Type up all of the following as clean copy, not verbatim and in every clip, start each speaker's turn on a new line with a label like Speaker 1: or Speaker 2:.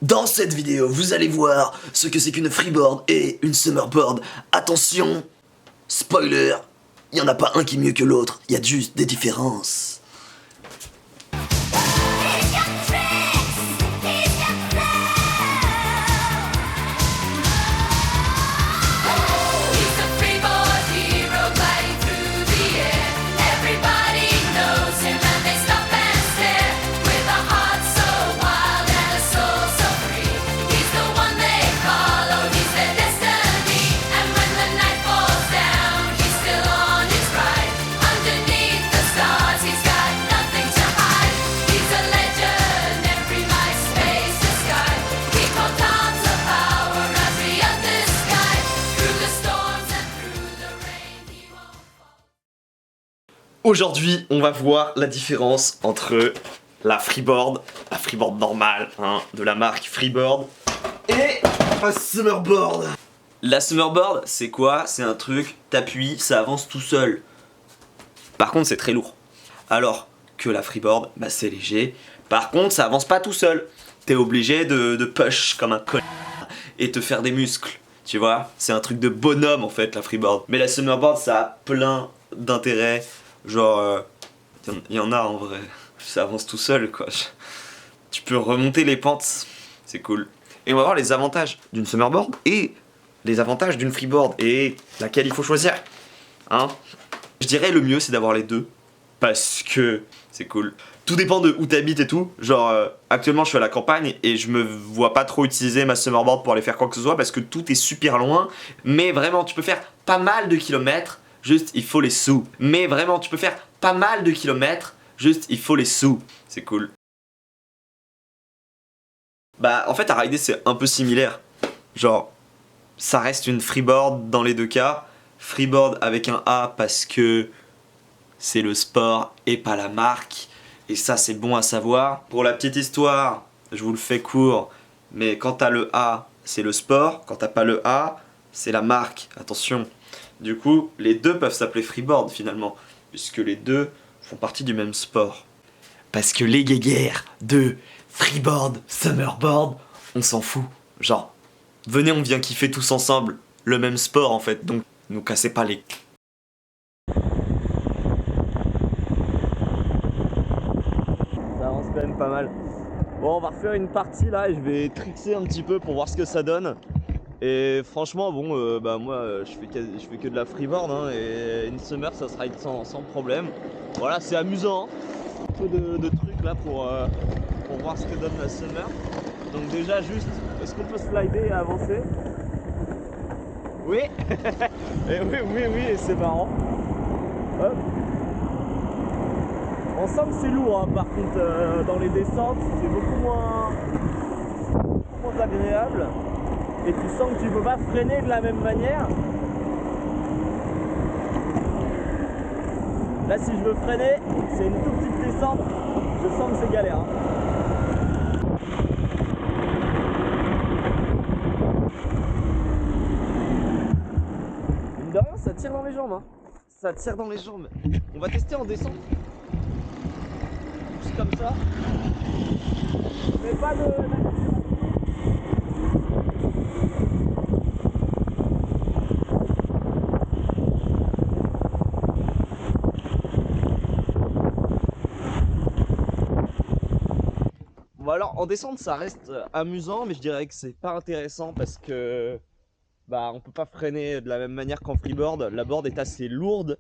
Speaker 1: Dans cette vidéo, vous allez voir ce que c'est qu'une freeboard et une summerboard. Attention, spoiler, il n'y en a pas un qui est mieux que l'autre, il y a juste des différences. Aujourd'hui, on va voir la différence entre la freeboard normale, hein, de la marque Freeboard, et la summerboard. La summerboard, c'est quoi? C'est un truc, t'appuies, ça avance tout seul. Par contre, c'est très lourd. Alors que la freeboard, bah, c'est léger. Par contre, ça avance pas tout seul. T'es obligé de push comme un connard et te faire des muscles. Tu vois, c'est un truc de bonhomme en fait, la freeboard. Mais la summerboard, ça a plein d'intérêts. Genre, il y en a en vrai. Ça avance tout seul quoi. Tu peux remonter les pentes, c'est cool. Et on va voir les avantages d'une summerboard et les avantages d'une freeboard et laquelle il faut choisir. Hein? Je dirais le mieux c'est d'avoir les deux parce que c'est cool. Tout dépend de où t'habites et tout. Genre, actuellement je suis à la campagne et je me vois pas trop utiliser ma summerboard pour aller faire quoi que ce soit parce que tout est super loin. Mais vraiment, tu peux faire pas mal de kilomètres. Juste, il faut les sous. Mais vraiment, tu peux faire pas mal de kilomètres. Juste, il faut les sous. C'est cool. Bah, en fait, à rider, c'est un peu similaire. Genre, ça reste une freeboard dans les deux cas. Freeboard avec un A parce que c'est le sport et pas la marque. Et ça, c'est bon à savoir. Pour la petite histoire, je vous le fais court. Mais quand t'as le A, c'est le sport. Quand t'as pas le A, c'est la marque. Attention. Du coup, les deux peuvent s'appeler freeboard finalement, puisque les deux font partie du même sport. Parce que les guéguerres de freeboard, summerboard, on s'en fout. Genre, venez, on vient kiffer tous ensemble le même sport en fait, donc nous cassez pas les... Ça avance quand même pas mal. Bon, on va refaire une partie là et je vais trickser un petit peu pour voir ce que ça donne. Et franchement, bon, bah moi je fais que de la freeboard hein, et une summer ça se ride sans problème. Voilà, c'est amusant, hein. Un peu de trucs là pour voir ce que donne la summer. Donc déjà juste, est-ce qu'on peut slider et avancer? Oui. Et oui, et c'est marrant. Hop. On sent que c'est lourd hein, par contre dans les descentes, c'est beaucoup moins agréable. Et tu sens que tu peux pas freiner de la même manière. Là si je veux freiner, c'est une toute petite descente, je sens que c'est galère. Hein. Mine de rien, ça tire dans les jambes. Hein. Ça tire dans les jambes. On va tester en descente. Juste comme ça. Mais pas de... Bon alors en descente ça reste amusant mais je dirais que c'est pas intéressant parce que bah on peut pas freiner de la même manière qu'en freeboard. La board est assez lourde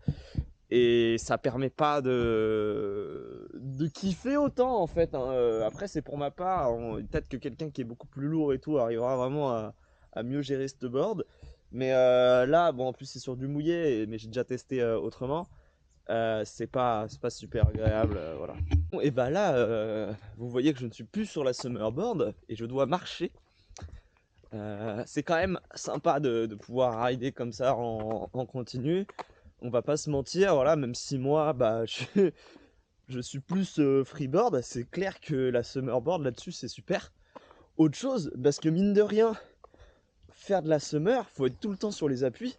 Speaker 1: et ça permet pas de kiffer autant en fait hein. Après c'est pour ma part, peut-être que quelqu'un qui est beaucoup plus lourd et tout arrivera vraiment à mieux gérer cette board. Mais là bon en plus c'est sur du mouillé mais j'ai déjà testé autrement. C'est pas super agréable, voilà. Et bah là, vous voyez que je ne suis plus sur la summerboard et je dois marcher. C'est quand même sympa de pouvoir rider comme ça en continu. On va pas se mentir, voilà, même si moi, bah, je suis plus freeboard, c'est clair que la summerboard là-dessus c'est super. Autre chose, parce que mine de rien, faire de la summer, faut être tout le temps sur les appuis.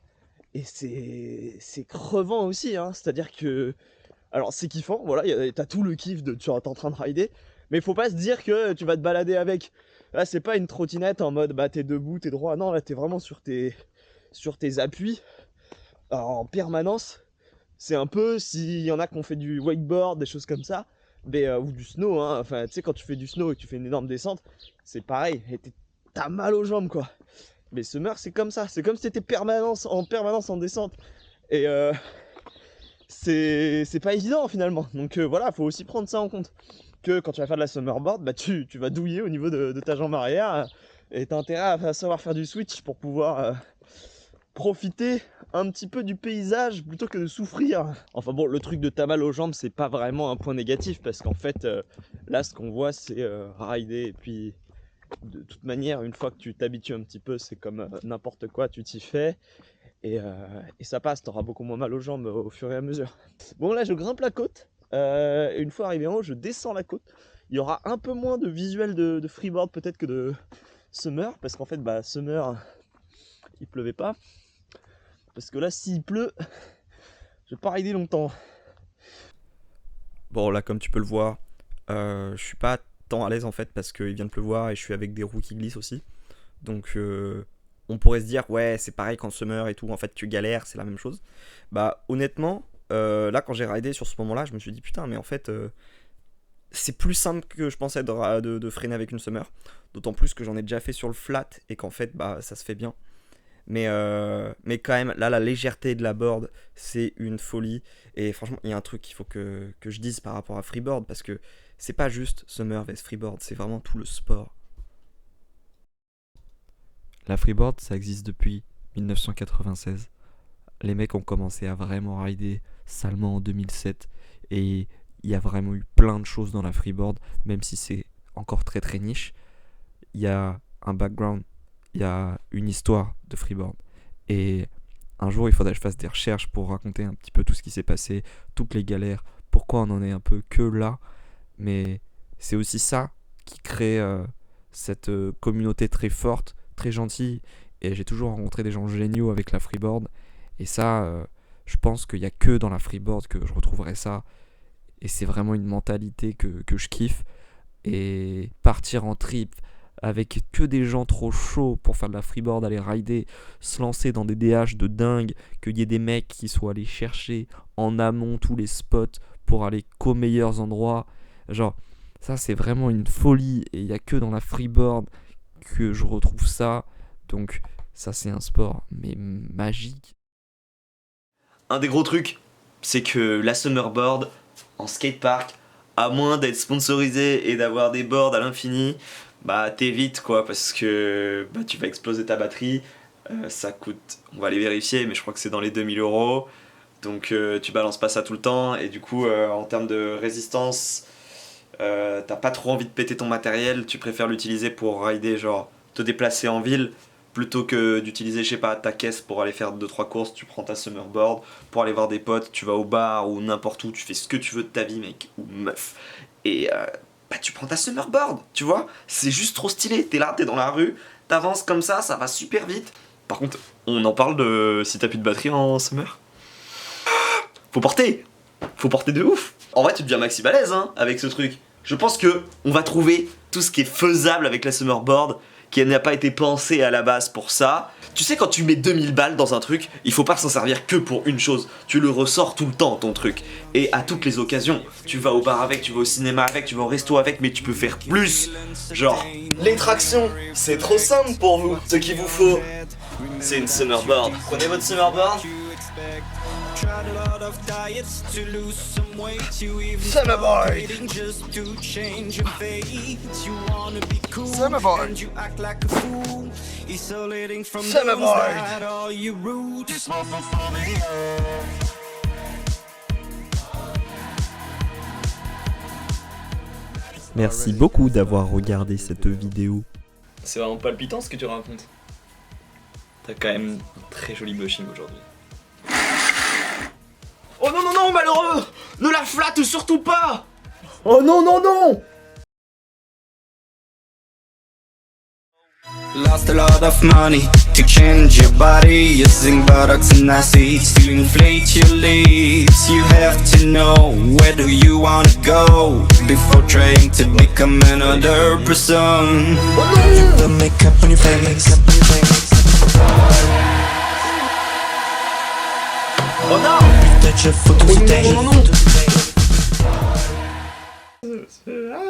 Speaker 1: Et c'est crevant aussi, hein. C'est-à-dire que... Alors c'est kiffant, voilà, t'as tout le kiff de tu es en train de rider, mais faut pas se dire que tu vas te balader avec
Speaker 2: Là, c'est pas une trottinette en mode bah t'es debout, t'es droit. Non, là, t'es vraiment sur tes appuis en permanence. C'est un peu s'il y en a qui ont fait du wakeboard, des choses comme ça, mais, ou du snow, hein. Enfin, tu sais, quand tu fais du snow et que tu fais une énorme descente, c'est pareil. Et t'as mal aux jambes, quoi. Mais Summer, c'est comme ça. C'est comme si t'étais en permanence en descente. Et c'est pas évident finalement. Donc voilà, faut aussi prendre ça en compte. Que quand tu vas faire de la summerboard, bah tu vas douiller au niveau de ta jambe arrière. Et t'as intérêt à savoir faire du switch pour pouvoir profiter un petit peu du paysage plutôt que de souffrir. Enfin bon, le truc de t'as mal aux jambes, c'est pas vraiment un point négatif parce qu'en fait, là, ce qu'on voit, c'est rider. Et puis, de toute manière, une fois que tu t'habitues un petit peu, c'est comme n'importe quoi, tu t'y fais. Et ça passe, t'auras beaucoup moins mal aux jambes au fur et à mesure. Bon, là, je grimpe la côte. Et une fois arrivé en haut, je descends la côte. Il y aura un peu moins de visuel de freeboard peut-être que de summer, parce qu'en fait, bah, summer, il pleuvait pas. Parce que là, s'il pleut, je vais pas rider longtemps.
Speaker 3: Bon, là, comme tu peux le voir, je suis pas tant à l'aise en fait parce qu'il vient de pleuvoir et je suis avec des roues qui glissent aussi. Donc, on pourrait se dire, ouais, c'est pareil qu'en summer et tout, en fait, tu galères, c'est la même chose. Bah, honnêtement, là, quand j'ai ridé sur ce moment-là, je me suis dit, putain, mais en fait, c'est plus simple que je pensais de freiner avec une summer. D'autant plus que j'en ai déjà fait sur le flat et qu'en fait, bah, ça se fait bien. Mais quand même, là, la légèreté de la board, c'est une folie. Et franchement, il y a un truc qu'il faut que je dise par rapport à freeboard, parce que c'est pas juste summer vs freeboard, c'est vraiment tout le sport. La freeboard, ça existe depuis 1996. Les mecs ont commencé à vraiment rider salement en 2007. Et il y a vraiment eu plein de choses dans la freeboard, même si c'est encore très très niche. Il y a un background, il y a une histoire de freeboard. Et un jour, il faudrait que je fasse des recherches pour raconter un petit peu tout ce qui s'est passé, toutes les galères, pourquoi on en est un peu que là. Mais c'est aussi ça qui crée cette communauté très forte, très gentille. Et j'ai toujours rencontré des gens géniaux avec la freeboard. Et ça, je pense qu'il n'y a que dans la freeboard que je retrouverai ça. Et c'est vraiment une mentalité que je kiffe. Et partir en trip avec que des gens trop chauds pour faire de la freeboard, aller rider, se lancer dans des DH de dingue, qu'il y ait des mecs qui soient allés chercher en amont tous les spots pour aller qu'aux meilleurs endroits. Genre, ça c'est vraiment une folie et il n'y a que dans la freeboard que je retrouve ça. Donc ça c'est un sport mais magique.
Speaker 1: Un des gros trucs, c'est que la summerboard en skatepark, à moins d'être sponsorisé et d'avoir des boards à l'infini, bah t'évites quoi, parce que bah, tu vas exploser ta batterie. Ça coûte, on va aller vérifier, mais je crois que c'est dans les 2000 €. Donc tu balances pas ça tout le temps, et du coup en termes de résistance, t'as pas trop envie de péter ton matériel, tu préfères l'utiliser pour rider, genre te déplacer en ville, plutôt que d'utiliser, je sais pas, ta caisse pour aller faire 2-3 courses. Tu prends ta summerboard pour aller voir des potes, tu vas au bar ou n'importe où, tu fais ce que tu veux de ta vie, mec, ou meuf. Et bah tu prends ta summerboard, tu vois, c'est juste trop stylé, t'es là, t'es dans la rue, t'avances comme ça va super vite. Par contre, on en parle de si t'as plus de batterie en summer. Faut porter de ouf. En vrai, tu deviens maxi balèze hein, avec ce truc. Je pense que on va trouver tout ce qui est faisable avec la summerboard, qui n'a pas été pensé à la base pour ça. Tu sais, quand tu mets 2000 balles dans un truc, il faut pas s'en servir que pour une chose. Tu le ressors tout le temps, ton truc. Et à toutes les occasions. Tu vas au bar avec, tu vas au cinéma avec, tu vas au resto avec, mais tu peux faire plus. Genre, les tractions, c'est trop simple pour vous. Ce qu'il vous faut, c'est une summerboard. Prenez votre summerboard. Summerboard. Summerboard. Summerboard.
Speaker 3: Merci beaucoup d'avoir regardé cette vidéo.
Speaker 1: C'est vraiment palpitant ce que tu racontes. T'as quand même un très joli blushing aujourd'hui. Oh non non non, malheureux! Ne la flatte surtout pas! Oh non non non!
Speaker 4: Lost a lot of money to change your body, using buttocks and acids to inflate your lips. You have to know where do you wanna go before trying to become another person. You put makeup on your face.
Speaker 1: Oh non!
Speaker 4: Touch your photos,